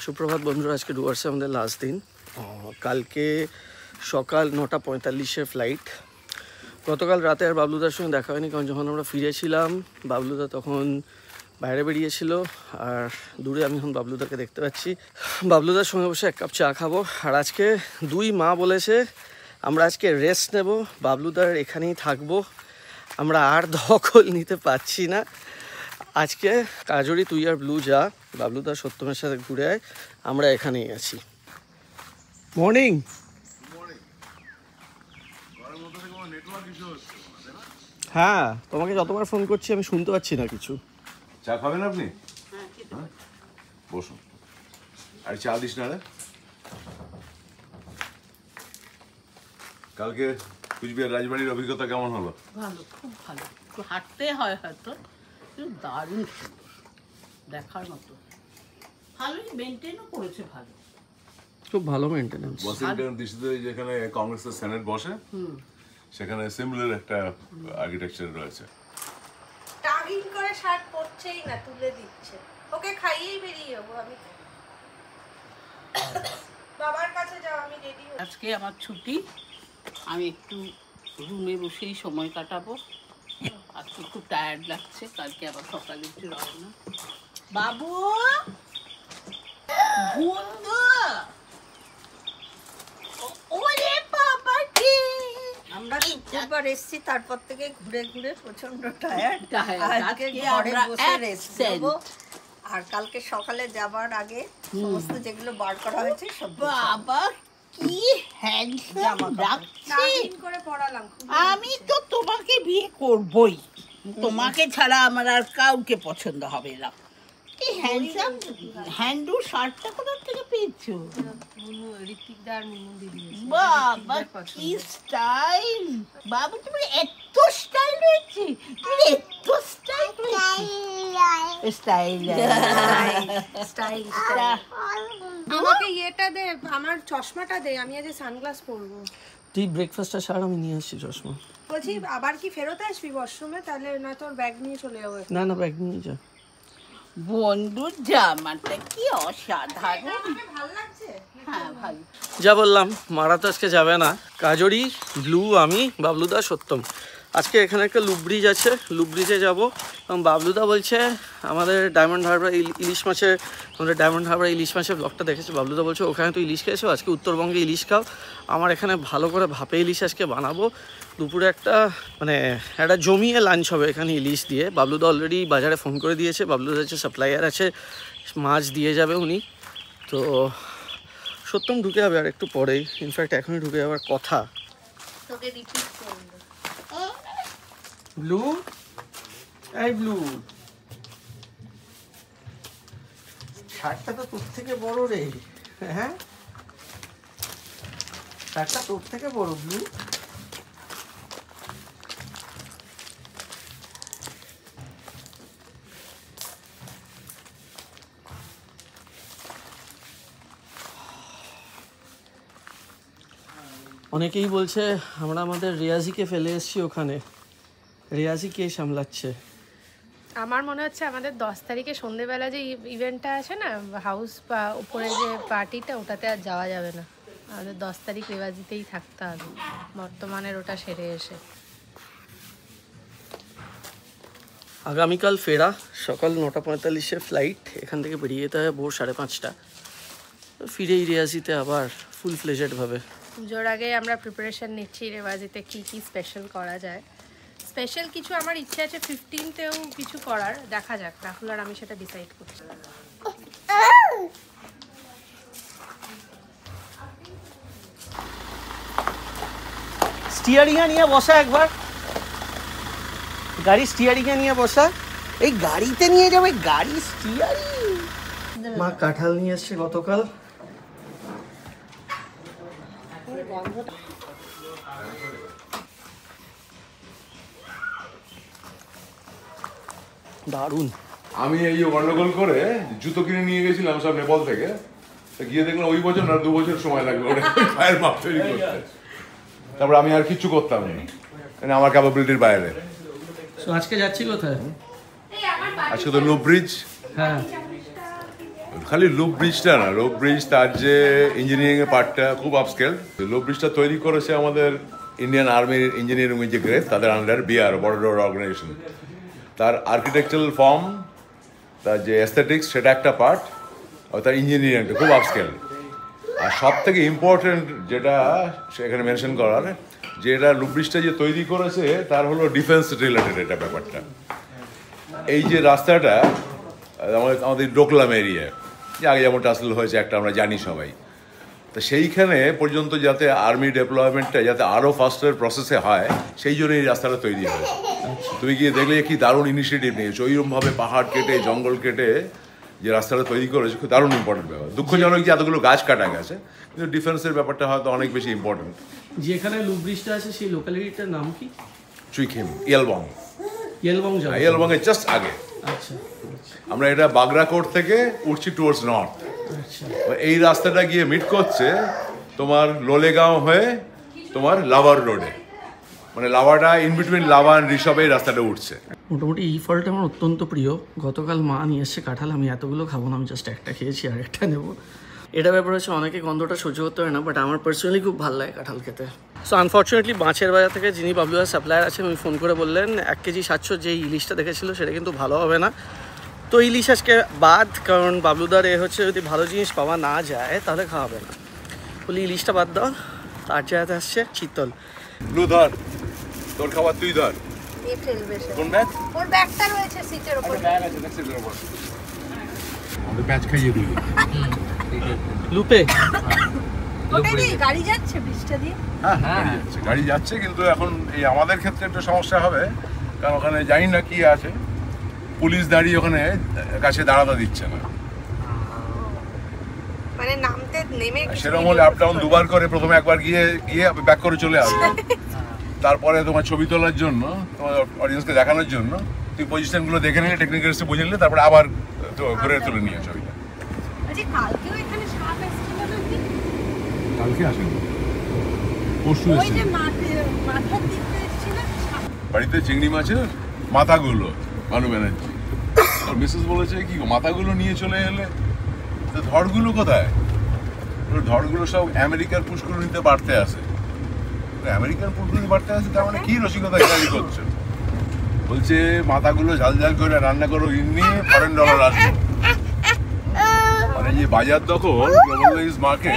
সুপ্রভাত বন্ধুরা, আজকে ডুয়ার্সে আমাদের লাস্ট দিন। কালকে সকাল 9:45 ফ্লাইট। গতকাল রাতে আর বাবলুদার সঙ্গে দেখা হয়নি, কারণ যখন আমরা ফিরেছিলাম বাবলুদা তখন বাইরে বেরিয়েছিল। আর দূরে আমি এখন বাবলুদাকে দেখতে পাচ্ছি। বাবলুদার সঙ্গে বসে এক কাপ চা খাবো। আর আজকে দুই মা বলেছে আমরা আজকে রেস্ট নেব, বাবলুদার এখানেই থাকবো, আমরা আর দখল নিতে পারছি না। আজকে কাজরি তুই আর ব্লু যা, বাবলুদা সত্যমের সাথে ঘুরে আয়, আমরা এখানেই আছি। মর্নিং। হ্যাঁ, তোমাকে যতবার ফোন করছি আমি শুনতে পাচ্ছি না কিছু। চা খাবেন আপনি? বসুন। আর চা দিস না রে। কালকে কুচবিহার রাজবাড়ির অভিজ্ঞতা কেমন হলো? ভালো, খুব ভালো। একটু হাঁটতে হয় হয়তো, কিন্তু দারুণ সুন্দর, দেখার মতো। ভালোই মেনটেনও করেছে, ভালো, খুব ভালো মেনটেনেন্স। ওয়াশিংটন ডিসিতে যেখানে কংগ্রেসের সেনেট বসে, সেখানে সিমিলার একটা আর্কিটেকচার রয়েছে। টাগিং করে শার্ট পরছেই না, তুলে দিচ্ছে। ওকে খাইয়েই বেরিয়ে যাবো আমি। বাবার কাছে যাও, আমি রেডি হই। আজকে আমার ছুটি, আমি একটু রুমে বসেই সময় কাটাবো। আজকে খুব টায়ার্ড লাগছে, কালকে আবার সকালে একটু রওনা। বাবু, বন্ধু, ওরে বাবা কি! আমরা দুবার এসেছি, তারপর থেকে ঘুরে ঘুরে প্রচন্ড টায়ার্ড। Tired। আজকে আজকে ঘরে আমরা বসে রেস্ট absent। নেবো। আর কালকে সকালে যাবার আগে সমস্ত যেগুলো বার করা হয়েছে সব বাবা কি হ্যান্ডসাম লাগছে! টাগিং করে পড়ালাম। আমি তো তোমাকে বিয়ে করবই, তোমাকে ছাড়া আমার আর কাউকে পছন্দ হবে না। কি হ্যান্ডসাম! হ্যান্ডু শার্টটা কোথা থেকে পেয়েছো? বাবা কি স্টাইল! বাবু তোমার এত স্টাইল হয়েছে, তুমি এত স্টাইল স্টাইল স্টাইল। আমাকে ইয়েটা দে, আমার চশমাটা দে, আমি আজ সানগ্লাস পরবো। তুই ব্রেকফাস্টটা সার, আমি নিয়ে আসছি চশমা। বলছি আবার কি ফেরত আসবি ওয়াশরুমে? তাহলে না তোর ব্যাগ নিয়ে চলে যাবো। না না, ব্যাগ নিয়ে যা। বন্ধুর জামাটা কি অসাধারণ! ভালো লাগছে। হ্যাঁ, ভালো। যা বললাম, মারা তো আজকে যাবে না। কাজরি, ব্লু, আমি, বাবলুদা, সত্যম। আজকে এখানে একটা লুপ ব্রিজ আছে, লুপ ব্রিজে যাবো। এবং বাবলুদা বলছে আমাদের ডায়মন্ড হারবার ইলিশ মাছের, আমাদের ডায়মন্ড হারবার ইলিশ মাছের ব্লগটা দেখেছে। বাবলুদা বলছে ওখানে তো ইলিশ খেয়েছো, আজকে উত্তরবঙ্গে ইলিশ খাও। আমার এখানে ভালো করে ভাপে ইলিশ আজকে বানাবো। দুপুরে একটা একটা জমিয়ে লাঞ্চ হবে এখানে ইলিশ দিয়ে। বাবলুদা অলরেডি বাজারে ফোন করে দিয়েছে, বাবলুদা হচ্ছে সাপ্লায়ার আছে, মাছ দিয়ে যাবে উনি। তো সত্যম ঢুকে যাবে আর একটু পরেই, ইনফ্যাক্ট এখনই ঢুকে যাওয়ার কথা। তোকে রিপিট করবো। ব্লু, এই ব্লু, শার্টটা তো তোর থেকে বড় রে। হ্যাঁ, শার্টটা তোর থেকে বড় ব্লু। অনেকেই বলছে আমরা আমাদের রিয়াজিকে ফেলে এসেছি ওখানে। রিয়াজি কে সামলাচ্ছে? আমার মনে হচ্ছে আমাদের 10 তারিখে সন্ধেবেলা যে ইভেন্টটা আছে না, হাউস বা উপরে যে পার্টিটা, ওটাতে আর যাওয়া যাবে না। আমাদের 10 তারিখ রেওয়াজিতেই থাকতে হবে, বর্তমানের ওটা সেরে এসে। আগামীকাল ফেরা, সকাল 9:45 ফ্লাইট। এখান থেকে বেরিয়ে যেতে হবে ভোর 5:30। ফিরেই রিয়াজিতে আবার ফুল ফ্লেজেডভাবে। পুজোর আগে আমরা প্রিপারেশন নিচ্ছি রেওয়াজিতে কি কি স্পেশাল করা যায়। স্পেশাল কিছু আমার ইচ্ছে আছে 15তেও কিছু করার, দেখা যাক। রাহুল আর আমি সেটা ডিসাইড করছি। স্টিয়ারিংয়ে নিয়ে বসা একবার, গাড়ি স্টিয়ারিংয়ে নিয়ে বসা। এই গাড়িতে নিয়ে যাবে, গাড়ি স্টিয়ারিং। মা কাঁঠাল নিয়ে এসছে গতকাল। দারুণ। আমি এই গন্ডগোল করে জুতো কিনে নিয়ে গেছিলাম সব নেপাল থেকে, গিয়ে দেখলাম ওই বছর না 2 বছর সময় লাগলো ওটা পায়ের মাপ তৈরি করতে। তারপর আমি আর কিছু করতাম না, আমার ক্যাপাবিলিটির বাইরে। আজকে যাচ্ছি কোথায়? আজকে তো লো ব্রিজ। হ্যাঁ, খালি লুপ ব্রিজটা না, লুপ ব্রিজ তার যে ইঞ্জিনিয়ারিং এর পার্টটা খুব আপস্কেল। লুপ ব্রিজটা তৈরি করেছে আমাদের ইন্ডিয়ান আর্মির ইঞ্জিনিয়ারিং যে গ্রেড, তাদের আন্ডার বিআর, বর্ডার অর্গানাইজেশন। তার আর্কিটেকচারাল ফর্ম, তার যে অ্যাস্থেটিক্স, সেটা একটা পার্ট, আর তার ইঞ্জিনিয়ারিংটা খুব আপস্কেল। আর সব থেকে ইম্পর্টেন্ট যেটা সেখানে মেনশন করার, যে এটা লুপ ব্রিজটা যে তৈরি করেছে তার হলো ডিফেন্স রিলেটেড এটা ব্যাপারটা। এই যে রাস্তাটা আমাদের ডোকলাম এরিয়া, যে আগে যেমন টাসেল হয়েছে একটা, আমরা জানি সবাই, তো সেইখানে পর্যন্ত যাতে আর্মি ডেপ্লয়মেন্টটা যাতে আরও ফাস্টার প্রসেসে হয়, সেই জন্য এই রাস্তাটা তৈরি হয়েছে। তুমি গিয়ে দেখলে কি দারুণ ইনিশিয়েটিভ নিয়েছে, ওইরকমভাবে পাহাড় কেটে জঙ্গল কেটে যে রাস্তাটা তৈরি করেছে, খুব দারুণ ইম্পর্টেন্ট ব্যাপার। দুঃখজনক যে এতগুলো গাছ কাটা গেছে, কিন্তু ডিফেন্সের ব্যাপারটা হয়তো অনেক বেশি ইম্পর্টেন্ট। যেখানে লুপ ব্রিজটা আছে সেই লোকালিটিটার নাম কি? চুইখিম, ইয়েলবং। ইয়েলবং এর জাস্ট আগে। আচ্ছা, আমরা এটা বাগরাকোট থেকে উঠছি টুয়ার্ডস নর্থ। আচ্ছা। এই রাস্তাটা গিয়ে মিট করছে তোমার লোলেগাঁও হয়ে তোমার লাভার রোডে, মানে লাভাটা ইন বিটুইন লাভা অ্যান্ড ঋষভে এই রাস্তাটা উঠছে। মোটামুটি এই ফলটা আমার অত্যন্ত প্রিয়। গতকাল মা নিয়ে এসছে কাঁঠাল, আমি এতগুলো খাবো না, আমি জাস্ট একটা খেয়েছি আর একটা নেবো। এটা ব্যাপার হচ্ছে অনেকে গন্ধটা সহ্য করতে হয় না, বাট আমার পার্সোনালি খুব ভালো লাগে কাঁঠাল খেতে। সো আনফর্চুনেটলি মাছের বাজার থেকে যিনি বাবলুদার সাপ্লায়ার আছেন, উনি ফোন করে বললেন 1 কেজি 700 যে ইলিশটা দেখেছিল সেটা কিন্তু ভালো হবে না। তো ইলিশ আজকে বাদ, কারণ বাবলুদার হচ্ছে যদি ভালো জিনিস পাওয়া না যায় তাহলে খাওয়াবে না। বলি ইলিশটা বাদ দাও, তার জায়গাতে আসছে চিতল। ব্লু ধর, তোর খাবার তুই ধর। এ ফেলবে সে। কোন ব্যাগ? ওর ব্যাগটা রয়েছে সিটের উপর। ব্যাগ আছে, নেক্সট সিটের উপর। আমাদের ব্যাচ খাইয়ে দিই। লুপে ওটাই দিয়ে গাড়ি যাচ্ছে বৃষ্টি দিয়ে। হ্যাঁ, গাড়ি যাচ্ছে, কিন্তু এখন এই আমাদের ক্ষেত্রে একটু সমস্যা হবে, কারণ ওখানে জানি না কি আছে, পুলিশ দাঁড়িয়ে ওখানে কাছে দাঁড়াতে দিচ্ছে না। মানে নামতে নেমে সেরকম হলে আপ ডাউন দুবার করে, প্রথমে একবার গিয়ে ব্যাক করে চলে আসবে, তারপরে তোমার ছবি তোলার জন্য, তোমার অডিয়েন্সকে দেখানোর জন্য তুই পজিশনগুলো দেখে নিলে, টেকনিক্যাল বুঝে নিলে, তারপরে আবার ঘুরে তুলে নিয়ে ছবিটা। আচ্ছা, কালকেও এখানে সাপ এসেছিল নাকি? কালকে আসেনি, পরশু ওই এসেছে। যে মাথার দিকতে এসেছিল সাপ। বাড়িতে চিংড়ি মাছের মাথাগুলো ভানু ব্যানার্জি আর মিসেস বলেছে কি মাথাগুলো নিয়ে চলে এলে, তো ধড়গুলো কোথায়? ধড়গুলো সব আমেরিকার পুষ্করিণীতে বাড়তে আসে। আমেরিকার পুষ্করিণী বাড়তে আসে, তার মানে কি রসিকতা জারি করছে? বলছে মাথাগুলো ঝাল ঝাল করে রান্না করো, ইন্নি ফরেন ডলার আসবে। মানে যে বাজার দখল, গ্লোবালাইজড মার্কেট,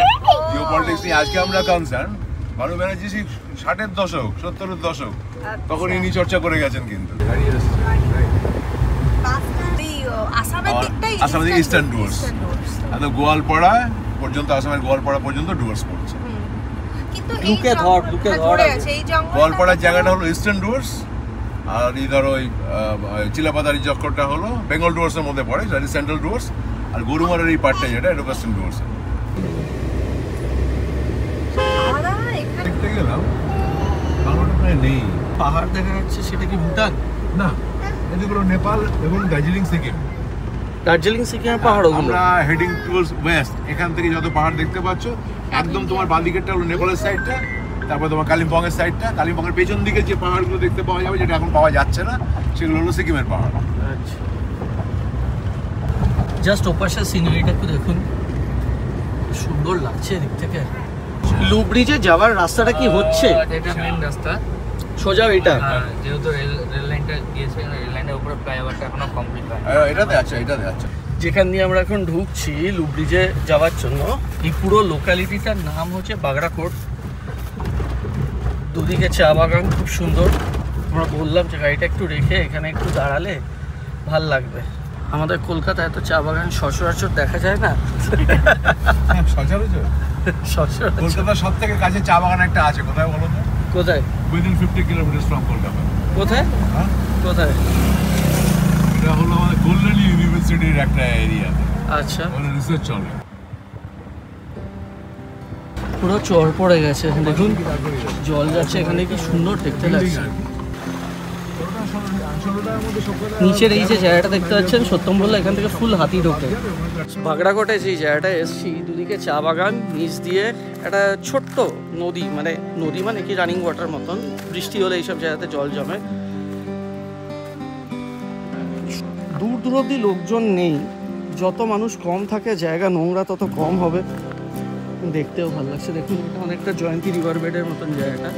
জিওপলিটিক্স নিয়ে আজকে আমরা কনসার্ন। ভানু ব্যানার্জি 60-এর দশক, 70-এর দশক, তখন ইনি চর্চা করে গেছেন। কিন্তু আসামের দিকটাই আসামের ইস্টার্ন ডুয়ার্স, একদম গোয়ালপাড়া পর্যন্ত, আসামের গোয়ালপাড়া পর্যন্ত ডুয়ার্স পড়ছে। কিন্তু লুকে ধর, লুকে ধর আছে। এই জঙ্গল গোয়ালপাড়ার জায়গাটা হলো ইস্টার্ন ডুয়ার্স, আর এই ধরো ওই চিলাপাতারি চক্করটা হলো বেঙ্গল ডুয়ার্সের মধ্যে পড়ে, যেটা সেন্ট্রাল ডুয়ার্স, আর গরুমারের এই পার্টটা যেটা এটা ওয়েস্টার্ন ডুয়ার্স। দেখতে গেলাম বাংলাটা প্রায় নেই। পাহাড় দেখা যাচ্ছে, সেটা কি ভুটান? না, এদিকে নেপাল এবং দার্জিলিং সিকিম। দার্জিলিং সিকিমের পাহাড় ওগুলো। আমরা হেডিং টুয়ার্ডস ওয়েস্ট। এখান থেকে যত পাহাড় দেখতে পাচ্ছ, একদম তোমার বাঁ দিকেরটা হলো নেপালের সাইডটা, তারপর তোমার কালিম্পংয়ের সাইডটা, কালিম্পংয়ের পেছন দিকে যে পাহাড়গুলো দেখতে পাওয়া যাবে, যেটা এখন পাওয়া যাচ্ছে না, সেগুলো হলো সিকিমের পাহাড়। আচ্ছা, জাস্ট ওপাশের সিনারিটা একটু দেখুন, সুন্দর লাগছে এদিক থেকে। লুপ ব্রিজে যাওয়ার রাস্তাটা কি হচ্ছে? এটা মেইন রাস্তা, সোজা এটা? যেহেতু রেল লাইনটা গিয়েছে, রেল লাইনের উপরে ফ্লাইওভারটা এখনো কমপ্লিট হয়নি। এটাতে আছে, এটাতে আছে। যেখান দিয়ে আমরা এখন ঢুকছি লুপ ব্রিজে যাওয়ার জন্য, এই পুরো লোকালিটিটার নাম হচ্ছে বাগরাকোট। দুদিকে চা বাগান, খুব সুন্দর। আমরা বললাম যে গাড়িটা একটু রেখে এখানে একটু দাঁড়ালে ভাল লাগবে। আমাদের কলকাতায় তো চা বাগান সচরাচর দেখা যায় না। সচরাচর সচরাচর কলকাতার সব থেকে কাছে চা বাগান একটা আছে, কোথায় বলো তো? কোথায়? Within 50 kilometre from Kolkata. কোথায়? হ্যাঁ, কোথায়? এটা হলো আমাদের গোল্ডেন ইউনিভার্সিটির একটা এরিয়া, আচ্ছা, ওখানে রিসার্চ চলে। পুরো চর পড়ে গেছে, দেখুন জল যাচ্ছে এখানে, কি সুন্দর দেখতে লাগছে। নিচের এই যে জায়গাটা দেখতে পাচ্ছেন, সত্যম বললো এখান থেকে ফুল হাতি ঢোকে। বাগড়াকোটে যেই জায়গাটা এসছি, দুদিকে চা বাগান, নিচ দিয়ে একটা ছোট্ট নদী, মানে নদী মানে কি রানিং ওয়াটার মতন, বৃষ্টি হলে এইসব জায়গাতে জল জমে। দূর দূর অব্দি লোকজন নেই, যত মানুষ কম থাকে জায়গা নোংরা তত কম হবে, দেখতেও ভালো লাগছে। দেখুন এটা অনেকটা জয়ন্তী রিভার বেডের মতন জায়গাটা।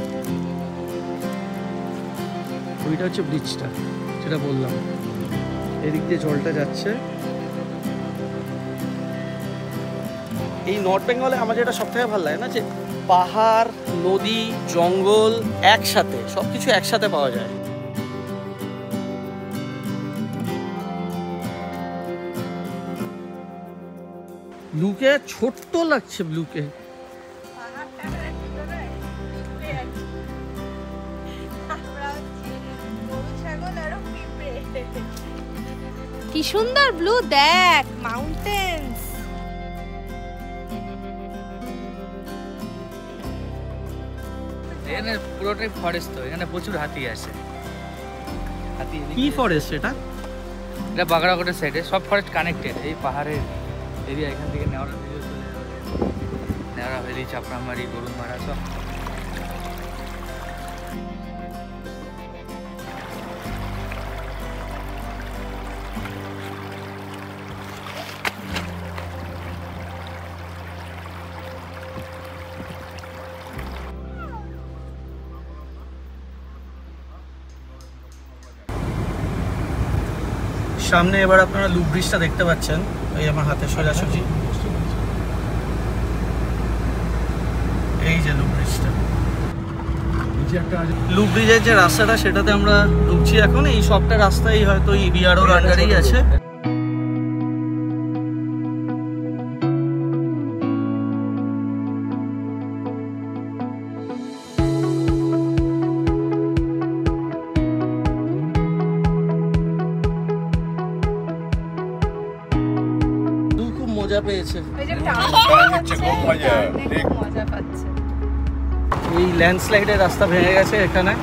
ওইটা হচ্ছে ব্রিজটা যেটা বললাম, এদিক দিয়ে জলটা যাচ্ছে। এই নর্থ বেঙ্গলে আমার যেটা সব থেকে ভালো লাগে না, যে পাহাড়, নদী, জঙ্গল একসাথে, সব কিছু একসাথে পাওয়া যায়। ব্লুকে ছোট্ট লাগছে, ব্লুকে কি সুন্দর ব্লু, দেখ মাউন্টেন্স। এখানে পুরোটাই ফরেস্ট, তো এখানে প্রচুর হাতি আসে। হাতি কি ফরেস্ট এটা? এটা বাগড়াকোটের সাইডে, সব ফরেস্ট কানেক্টেড। এই পাহাড়ের এরিয়া এখান থেকে নেওয়ারা ভ্যালি চলে যাবে, নেওয়ারা ভ্যালি, চাপড়ামারি, গরুমারা সব। সামনে এবার আপনারা লুপ ব্রিজটা দেখতে পাচ্ছেন, এই আমার হাতে সোজাসুজি, এই যে লুপ ব্রিজটা। লুপ ব্রিজের যে রাস্তাটা সেটাতে আমরা ঢুকছি এখন। এই সবটা রাস্তাই হয়তো এই বিআরওর আন্ডারেই আছে। মজা পেয়েছে, মজা পাচ্ছে। এই ল্যান্ডস্লাইডের রাস্তা ভেঙে গেছে এখানে।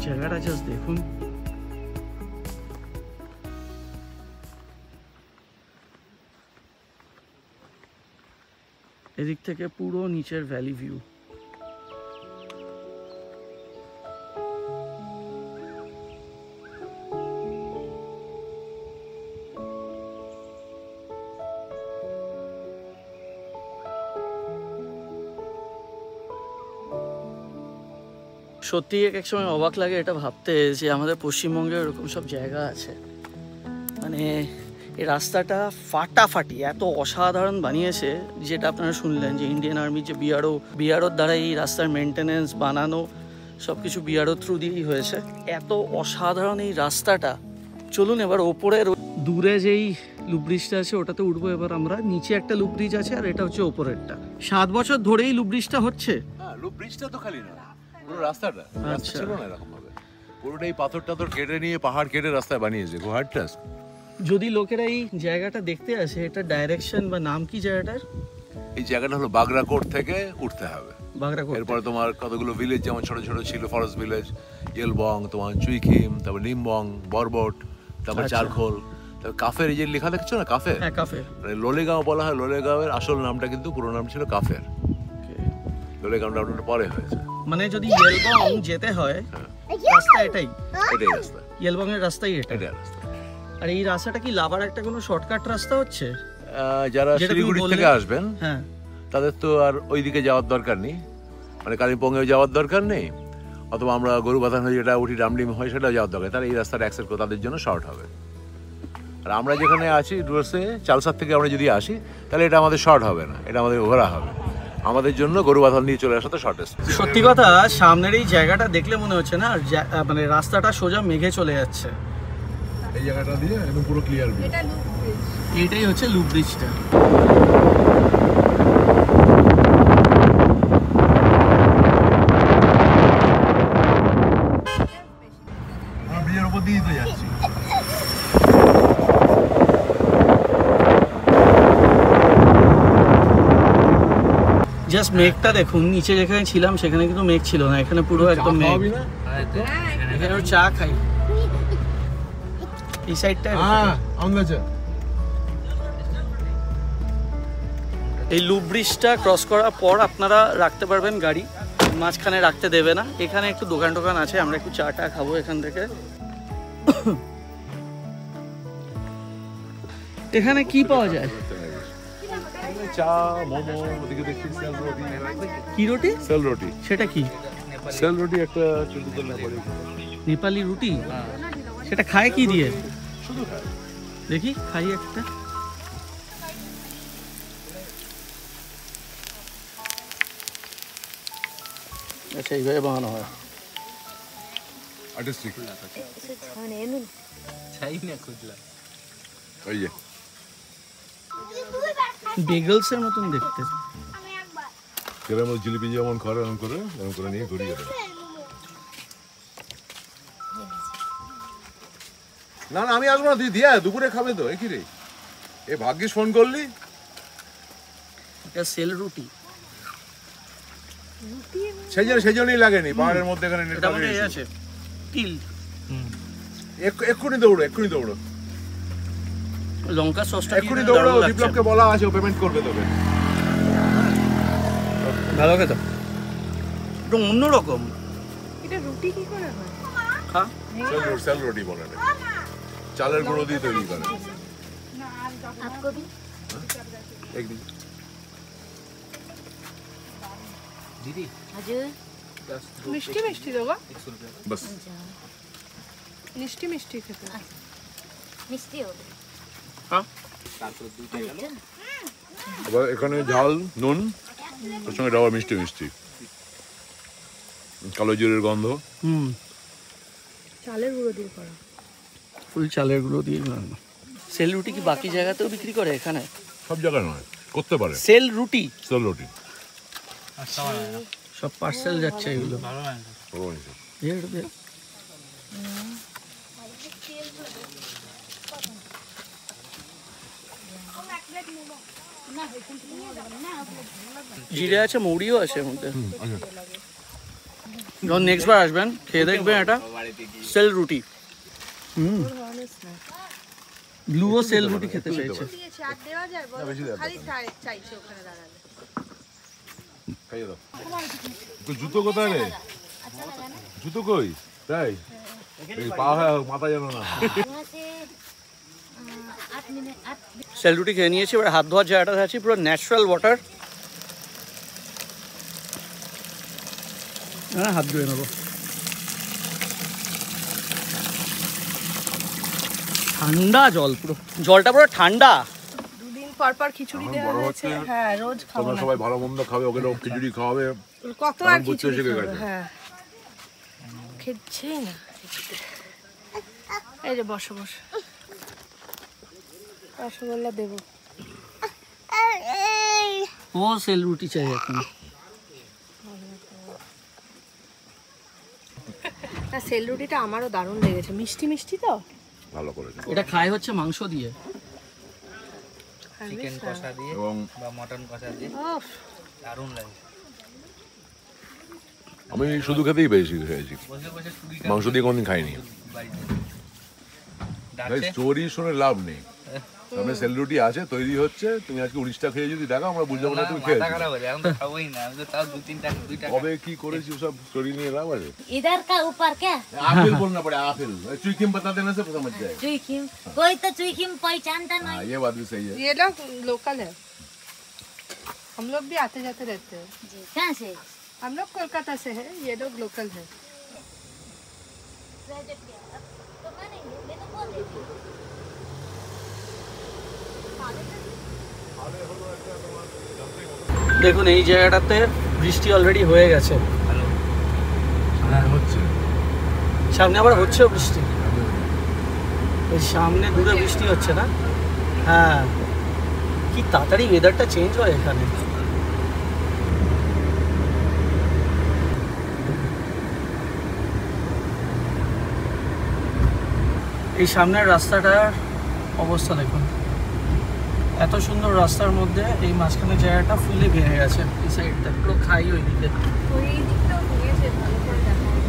জায়গাটা জাস্ট দেখুন। এদিক থেকে পুরো নিচের ভ্যালি ভিউ। সত্যি এক সময় অবাক লাগে এটা ভাবতে যে আমাদের পশ্চিমবঙ্গে এরকম সব জায়গা আছে। মানে এই রাস্তাটা ফাটাফাটি এত অসাধারণ বানিয়েছে, যেটা আপনারা শুনলেন যে ইন্ডিয়ান আর্মির যে বিআরওর দ্বারা এই রাস্তার মেনটেনেন্স, বানানো সব কিছু বিআরও থ্রু দিয়েই হয়েছে। এত অসাধারণ এই রাস্তাটা। চলুন এবার ওপরের দূরে যেই লুপ ব্রিজটা আছে ওটাতে উঠবো এবার আমরা। নিচে একটা লুপ ব্রিজ আছে আর এটা হচ্ছে ওপরেরটা। 7 বছর ধরেই লুপ ব্রিজটা হচ্ছে। হ্যাঁ, লুপ ব্রিজটা তো খালি না, পুরো রাস্তাটা ছিল না এরকম ভাবে। পুরোটাই পাথর টাথর কেটে নিয়ে, পাহাড় কেটে রাস্তায় বানিয়েছে গুহারটা। যদি লোকেরা এই জায়গাটা দেখতে আসে, এটা ডাইরেকশন বা নাম কি জায়গাটার? এই জায়গাটা হলো বাগড়াকোট থেকে উঠতে হবে। বাগড়াকোট। এরপরে তোমার কতগুলো ভিলেজ, যেমন ছোট ছোট ছিল ফরেস্ট ভিলেজ, ইয়েলবং, তোমার চুইখিম, তারপর নিমবং, বরবট, তারপর চারখোল, তারপর কাফের। এই যে লেখা দেখছো না কাফের, হ্যাঁ কাফের। মানে লোলেগাঁও বলা হয়। লোলেগাঁওয়ের আসল নামটা কিন্তু পুরো নাম ছিল কাফের। লোলেগাঁওটা ওটা পরে হয়েছে। মানে যদি ইয়েলবং যেতে হয় রাস্তা এটাই রাস্তা, ইয়েলবং এর রাস্তাই এটাই রাস্তা। আর এই রাস্তাটা কি লাভার একটা কোনো শর্টকাট রাস্তা হচ্ছে? যারা শিলিগুড়ি থেকে আসবেন হ্যাঁ তাদের তো আর ওইদিকে যাওয়ার দরকার নেই, মানে কালিম্পংয়েও যাওয়ার দরকার নেই, অথবা আমরা গরুবাথান হয়ে যেটা উঠি ডামডিম হয় সেটা যাওয়ার দরকার। তারা এই রাস্তাটা অ্যাক্সেস করে, তাদের জন্য শর্ট হবে। আর আমরা যেখানে আছি ডুয়ার্সে, চালসার থেকে আমরা যদি আসি তাহলে এটা আমাদের শর্ট হবে না, এটা আমাদের ঘোরা হবে। আমাদের জন্য গরুবাথান দিয়ে চলে আসা তো শর্টেস্ট। সত্যি কথা, সামনের এই জায়গাটা দেখলে মনে হচ্ছে না মানে রাস্তাটা সোজা মেঘে চলে যাচ্ছে। এই জায়গাটা দিয়ে একদম পুরো ক্লিয়ার ভিউ। এটা লুপ ব্রিজ, এইটাই হচ্ছে লুপ ব্রিজটা। জাস্ট মেঘটা দেখুন, নিচে যেখানে ছিলাম সেখানে কিন্তু মেঘ ছিল না, এখানে পুরো একদম মেঘ। এখানে চা খাই এই সাইডটা। এই লুপ ব্রিজটা ক্রস করার পর আপনারা রাখতে পারবেন গাড়ি, মাঝখানে রাখতে দেবে না। এখানে একটু দোকান টোকান আছে, আমরা একটু চা টা খাবো এখান থেকে। এখানে কি পাওয়া যায়? চা, মোমো, ওদিকে দেখছি সেল রুটি। কি রুটি? সেল রুটি। সেটা কি? সেল রুটি একটা নেপালি রুটি। সেটা খায় কি দিয়ে? শুধু খায়। দেখি খাই একটা। আচ্ছা এইভাবে বানানো হয়। আর্টিস্টিক। এই যে বেগলস এর মতন দেখতে। কেরাম জিলিপি যেমন করে এরকম করে নিয়ে ঘুরিয়ে দেয়। না না আমি আসবো না, তুই দিয়া দুপুরে খাবে তো। কি রে এ ভাগ্যিস ফোন করলি। এটা সেল রুটি। সেই জন্যই লাগেনি পাহাড়ের মধ্যে এখানে এটা মনে হয় আছে তিল। এক্ষুনি দৌড়ো লঙ্কা সসটা এক্ষুনি দৌড়ো। বিপ্লবকে বলা আছে, ও পেমেন্ট করবে তোকে। ভালো খেতে, একটু অন্যরকম। এটা রুটি কি করে হয়? হ্যাঁ সেল রুটি বলে না, চালের গুঁড়ো দিয়ে তৈরি করে। একদিন মিষ্টি মিষ্টি দেবো, বাস। মিষ্টি মিষ্টি খেতে। হ্যাঁ আবার এখানে ঝাল নুন, ওর সঙ্গে ডাবা মিষ্টি মিষ্টি, কালো জিরের গন্ধ। চালের গুঁড়ো দিয়ে করা। ফুল চালের গুঁড়ো দিয়ে বানানো। সেল রুটি কি বাকি জায়গাতেও বিক্রি করে? এখানে সব জায়গায় নয়, করতে পারে। সেল রুটি, সেল রুটি সব পার্সেল যাচ্ছে এগুলো। জিরে আছে, মৌরিও আছে এর মধ্যে। যখন নেক্সট বার আসবেন খেয়ে দেখবেন এটা সেল রুটি। ব্লুও সেল রুটি খেতে চাইছে। আর দেওয়া যায় বলো? খালি চাইছে ওখানে দাঁড়ালে। তো জুতো কোথায় রে? জুতো কই? তাই পা মাথা জানো না। সেল রুটি খেয়ে নিয়েছি, এবার হাত ধোয়ার জায়গাটা আছে, পুরো ন্যাচারাল ওয়াটার। হ্যাঁ হাত ধুয়ে নেবো। ঠান্ডা জল, পুরো জলটা পুরো ঠান্ডা। দুদিন পর পর খিচুড়ি দেওয়া হয়েছে। হ্যাঁ রোজ খাবো তোমরা না। সবাই ভালো মন্দ খাবে, ওকে খিচুড়ি খাওয়াবে। কত আর খিচুড়ি শিখে খাবে? গেছে। হ্যাঁ খেছেই না। এই যে বসো বসো, রসগোল্লা দেবো। ও সেল রুটি চাই এখন। না সেল রুটিটা আমারও দারুণ লেগেছে, মিষ্টি মিষ্টি তো ভালো করেছে। এটা খায় হচ্ছে মাংস দিয়ে, চিকেন কষা দিয়ে এবং বা মটন কষা দিয়ে উফ, দারুণ লাগে। আমি শুধু খেতেই বেশি খেয়েছি, বসে বসে চুরি মাংস দিয়ে কোনদিন খাইনি। বাড়িতে ভাই ডাকছে স্টোরি শুনে লাভ নেই। সামনে সেল রুটি আছে, তৈরি হচ্ছে। তুমি আজকে 19টা খেয়ে যদি দেখো আমরা বুঝতে পারবো না তুমি মাথা খেয়েছো। খারাপ হয়ে যায়, এখন তো খাবোই না। আমি তো তাও 2-3 টাকা কবে কি করেছি সব স্টোরি নিয়ে লাভ আছে। इधर का ऊपर क्या আপেল बोलना पड़े, আপেल चुईकिम बता देने से समझ जाएगा। चुईकिम कोई तो चुईकिम पहचानता हाँ नहीं। ये बात भी सही है। ये लोग लोकल है, हम लोग भी आते जाते रहते हैं। जी कहाँ से? हम लोग कोलकाता से है, ये लोग लोकल है। तो मैंने ये तो बोल देती। দেখুন এই জায়গাটাতে বৃষ্টি অলরেডি হয়ে গেছে, হচ্ছে সামনে আবার হচ্ছেও বৃষ্টি। ওই সামনে দূরে বৃষ্টি হচ্ছে না? হ্যাঁ, কি তাড়াতাড়ি ওয়েদারটা চেঞ্জ হয় এখানে। এই সামনের রাস্তাটার অবস্থা দেখুন, এত সুন্দর রাস্তার মধ্যে এই মাঝখানে জায়গাটা ফুলে ভেঙে গেছে, এই সাইডটা পুরো খাই ওইদিকে। ওই দিকটাও ভেঙেছে, ভালো করে দেখা যায়।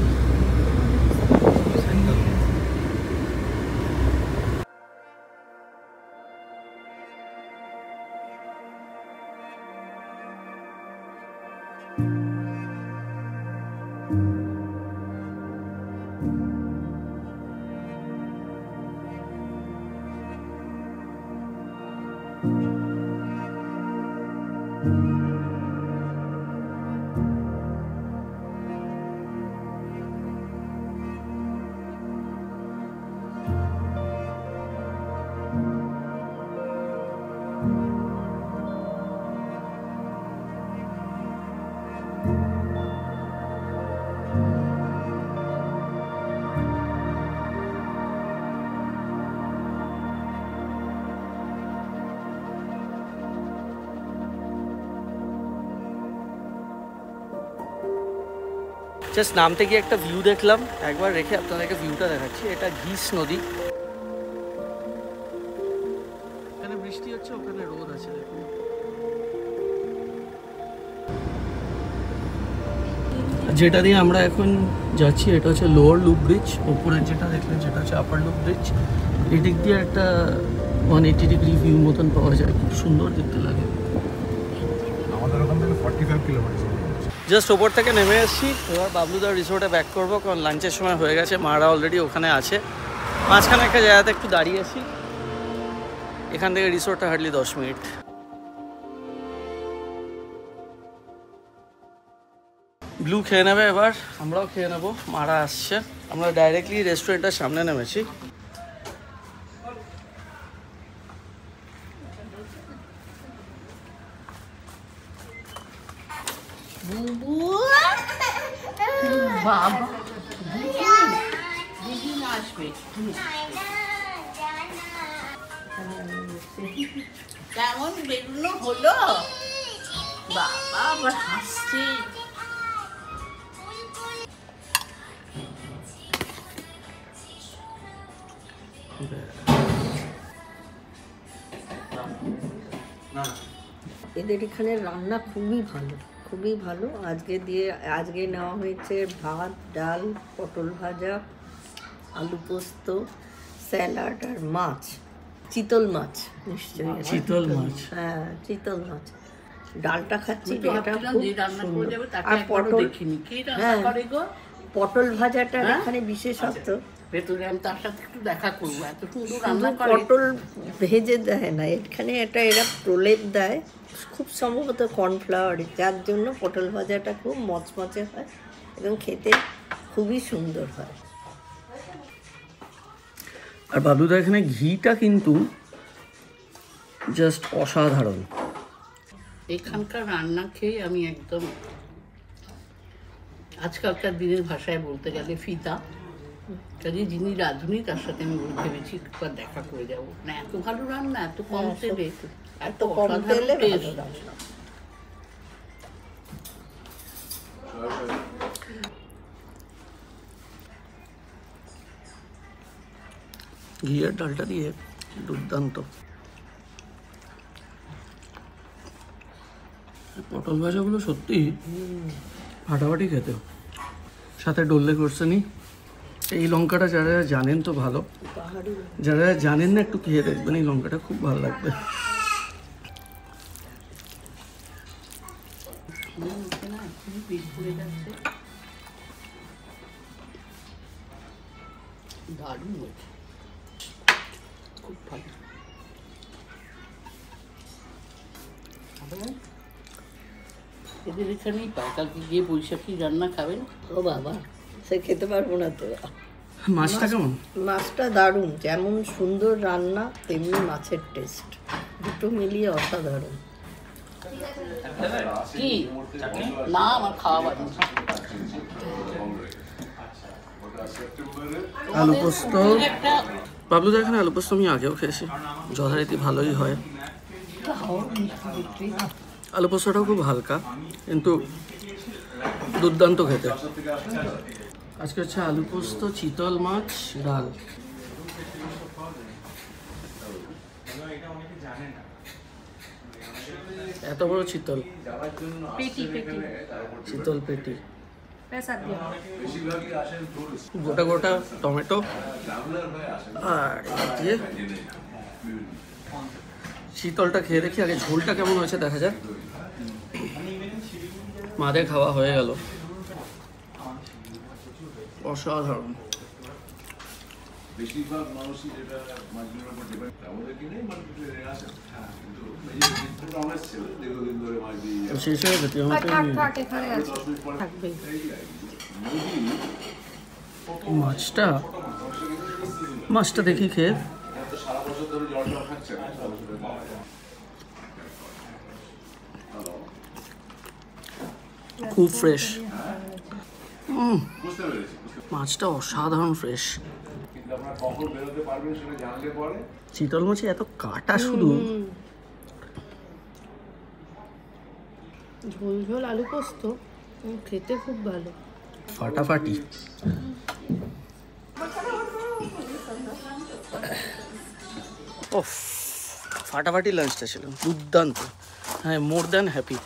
জাস্ট নামতে গিয়ে একটা ভিউ দেখলাম, একবার রেখে আপনাদেরকে ভিউটা দেখাচ্ছি। এটা ঘিস নদী, এখানে বৃষ্টি হচ্ছে, ওখানে রোদ আছে দেখুন। যেটা দিয়ে আমরা এখন যাচ্ছি এটা হচ্ছে লোয়ার লুপ ব্রিজ, ওপরের যেটা দেখলেন সেটা হচ্ছে আপার লুপ ব্রিজ। এদিক দিয়ে একটা 180 ডিগ্রি ভিউ মতন পাওয়া যায়, খুব সুন্দর দেখতে লাগে। আমাদের ওখান থেকে 45 কিলোমিটার। জাস্ট ওপর থেকে নেমে এসেছি, এবার বাবলুদার রিসোর্টে ব্যাক করবো, কারণ লাঞ্চের সময় হয়ে গেছে, মারা অলরেডি ওখানে আছে। মাঝখানে একটা জায়গাতে একটু দাঁড়িয়েছি, এখান থেকে রিসোর্টটা হার্ডলি 10 মিনিট। ব্লু খেয়ে নেবে, এবার আমরাও খেয়ে নেবো, মারা আসছে। আমরা ডাইরেক্টলি রেস্টুরেন্টের সামনে নেমেছি। বাবা দিদি আসবে, কেমন বেরোনো হলো? বাবা আবার হাসছে। এদের এখানে রান্না খুবই ভালো, খুবই ভালো। আজকে নেওয়া হয়েছে ভাত, ডাল, পটল ভাজা, আলু পোস্ত, স্যালাড আর মাছ, চিতল মাছ। নিশ্চয়ই চিতল মাছ, হ্যাঁ চিতল মাছ। ডালটা খাচ্ছি, এটা ভাবছিলাম খুব যে রান্না করে সুন্দর। যাবে, তাকে আর একবারও পটল, দেখিনি। কি রান্না হ্যাঁ করে গো? পটল ভাজাটা হ্যাঁ? এখানে বিশেষত্ব। ভেতরে আমি তার সাথে একটু দেখা করবো, এত সুন্দর শুধু রান্না করে। পটল ভেজে দেয় না, এখানে এরা প্রলেপ দেয়, খুব সম্ভবত কর্নফ্লাওয়ার, যার জন্য পটল ভাজাটা খুব মচমচে হয় এবং খেতে খুবই সুন্দর হয়। আর বাবলুদা এখানে ঘিটা কিন্তু জাস্ট অসাধারণ। এখানকার রান্না খেয়ে আমি একদম আজকালকার দিনের ভাষায় বলতে গেলে ফিদা। কাজে যিনি রাঁধুনি তার সাথে আমি ভেবেছি একবার দেখা করে যাবো। না এত ভালো রান্না, এত কম তেলে, এত কম তেলে অসাধারণ ভালো টেস্ট। রান্না। ঘিয়ের ডালটা দিয়ে দুর্দান্ত। পটল ভাজাগুলো সত্যি ফাটাফাটি খেতে, সাথে ডললে করছে নি। এই লঙ্কাটা যারা জানেন তো ভালো, যারা জানেন না একটু খেয়ে দেখবেন, এই লঙ্কাটা খুব ভালো লাগবে। দারুণ হয়েছে, খুব ভালো। এদের এখানেই পায়, কালকে গিয়ে বৈশাখী রান্না খাবেন। ও বাবা, সে খেতে পারবো না তো। মাছটা কেমন? মাছটা দারুণ, যেমন সুন্দর রান্না তেমনি মাছের টেস্ট, দুটো মিলিয়ে অসাধারণ। কি না আমার খাওয়া বাড়ি। আলু পোস্ত, বাবলুদা এখানে আলু পোস্ত আমি আগেও খেয়েছি, যথারীতি ভালোই হয়। আলু পোস্তটাও খুব হালকা কিন্তু দুর্দান্ত খেতে। আজকে হচ্ছে আলু পোস্ত, চিতল মাছ, ডাল। এত বড় চিতল, পেটি পেটি চিতল পেটি, পেশা দিয়ে গোটা গোটা টমেটো আর এই দিয়ে শীতলটা খেয়ে দেখি আগে, ঝোলটা কেমন হয়েছে দেখা যাক। মাদের খাওয়া হয়ে গেল, অসাধারণ। বেশিরভাগ মানুষই যেটা মাছগুলোর উপর ডিপেন্ড, আমাদের কি নেই মার্কেটে আসে, কিন্তু এই যে আমরা ছিল দীর্ঘদিন ধরে মাছ দিয়ে শেষ হয়ে গেছে থাক এখানে আছে, থাকবেই। মাছটা দেখি খেয়ে, সারা বছর ধরে জল জল খাচ্ছে না, খুব ফ্রেশ, বুঝতে পেরেছি। মাছটা অসাধারণ ফ্রেশ। কিন্তু আপনারা কখন বেরোতে পারবেন সেটা জানলে পরে চিতল মাছে এত কাটা শুধু, ঝোল ঝোল আলু পোস্ত খেতে খুব ভালো, ফাটাফাটি। ও ফাটাফাটি লাঞ্চটা ছিল, দুর্দান্ত। হ্যাঁ, মোর দ্যান হ্যাপি।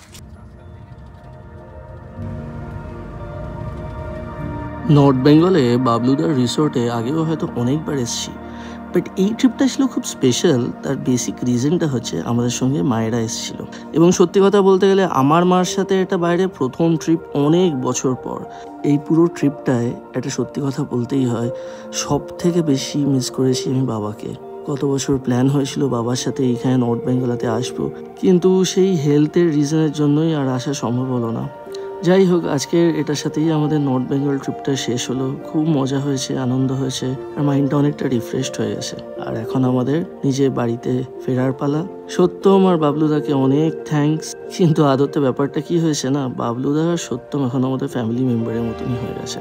নর্থ বেঙ্গলে বাবলুদার রিসোর্টে আগেও হয়তো অনেকবার এসেছি, বাট এই ট্রিপটা ছিল খুব স্পেশাল। তার বেসিক রিজনটা হচ্ছে আমাদের সঙ্গে মায়েরা এসেছিল, এবং সত্যি কথা বলতে গেলে আমার মার সাথে এটা বাইরে প্রথম ট্রিপ অনেক বছর পর। এই পুরো ট্রিপটায় একটা সত্যি কথা বলতেই হয়, সব থেকে বেশি মিস করেছি আমি বাবাকে। কত বছর প্ল্যান হয়েছিল বাবার সাথে এইখানে নর্থ বেঙ্গলাতে আসবো, কিন্তু সেই হেলথের রিজনের জন্যই আর আসা সম্ভব হলো না। যাই হোক, আজকের এটার সাথেই আমাদের নর্থ বেঙ্গল ট্রিপটা শেষ হলো। খুব মজা হয়েছে, আনন্দ হয়েছে, আর মাইন্ডটা অনেকটা রিফ্রেশড হয়ে গেছে। আর এখন আমাদের নিজের বাড়িতে ফেরার পালা। সত্যম আর বাবলুদাকে অনেক থ্যাঙ্কস, কিন্তু আদতে ব্যাপারটা কি হয়েছে না, বাবলুদা আর সত্যম এখন আমাদের ফ্যামিলি মেম্বারের মতনই হয়ে গেছে।